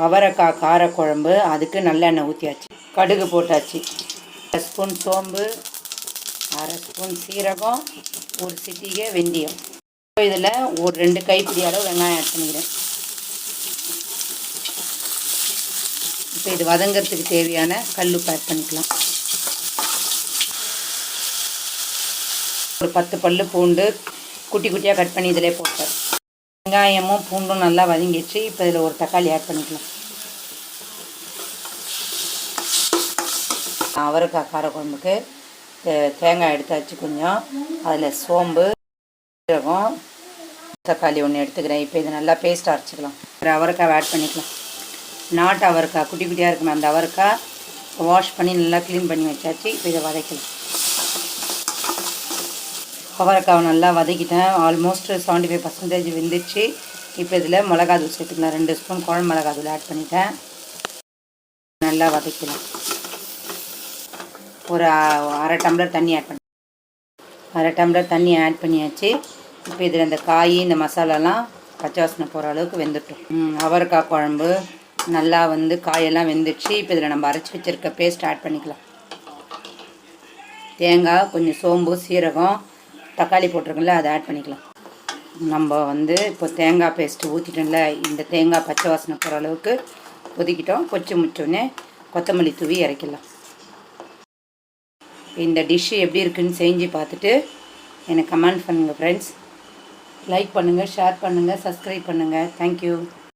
அவரைக்காய் காரக்குழம்பு. அதுக்கு நல்லெண்ணெய் ஊற்றியாச்சு, கடுகு போட்டாச்சு, 1 ஸ்பூன் சோம்பு, 1/2 ஸ்பூன் சீரகம், 1 சிட்டிகை வெந்தயம். இதில் ஒரு 2 கைப்பிடி அளவு வெங்காயம் ஆட் பண்ணிக்கிறேன். இப்போ இது வதங்கிறதுக்கு தேவையான கல்லுப்பு ஆட் பண்ணிக்கலாம். ஒரு 10 பல்லு பூண்டு குட்டி குட்டியாக கட் பண்ணி இதிலே போட்டேன். வெங்காயமும் பூண்டும் நல்லா வதங்கிடுச்சு. இப்போ இதில் ஒரு தக்காளி ஆட் பண்ணிக்கலாம். அவரைக்காய் காரக்குழம்புக்கு தேங்காய் எடுத்தாச்சு கொஞ்சம். அதில் சோம்பு, சீரகம், தக்காளி ஒன்று எடுத்துக்கிறேன். இப்போ இது நல்லா பேஸ்ட்டாக அரைச்சிக்கலாம். ஒரு அவரைக்காய் ஆட் பண்ணிக்கலாம். நாட்டு அவரைக்காய் குட்டி குட்டியாக இருக்குமே அந்த அவரைக்காய் வாஷ் பண்ணி நல்லா க்ளீன் பண்ணி வச்சாச்சு. இப்போ இதை வதக்கலாம். அவரைக்காவை நல்லா வதக்கிட்டேன். ஆல்மோஸ்ட் 75% வெந்துச்சு. இப்போ இதில் மிளகாத்தூள் சேர்த்துக்கலாம். 2 ஸ்பூன் குழம்பு மிளகாத்தூள் ஆட் பண்ணிட்டேன். நல்லா வதக்கலாம். ஒரு 1/2 டம்ளர் தண்ணி ஆட் பண்ணி 1/2 டம்ளர் தண்ணி ஆட் பண்ணியாச்சு. இப்போ இதில் இந்த காய் இந்த மசாலாலாம் பச்சை வாசனை போகிற அளவுக்கு வெந்துட்டோம். அவரைக்காய் குழம்பு நல்லா காயெல்லாம் வெந்துடுச்சு. இப்போ இதில் நம்ம அரைச்சி வச்சுருக்க பேஸ்ட் ஆட் பண்ணிக்கலாம். தேங்காய், கொஞ்சம் சோம்பு, சீரகம், தக்காளி போட்டிருக்கோம்ல அதை ஆட் பண்ணிக்கலாம். நம்ம இப்போ தேங்காய் பேஸ்ட்டு ஊற்றிட்டோம்ல, இந்த தேங்காய் பச்சை வாசனை போகிற அளவுக்கு கொதிக்கிட்டோம். கொச்சி முடிச்சோடனே கொத்தமல்லி தூவி இறக்கிடலாம். இந்த டிஷ்ஷு எப்படி இருக்குதுன்னு செஞ்சு பார்த்துட்டு எனக்கு கமெண்ட் பண்ணுங்கள் ஃப்ரெண்ட்ஸ். லைக் பண்ணுங்கள், ஷேர் பண்ணுங்கள், சப்ஸ்கிரைப் பண்ணுங்கள். தேங்க்யூ.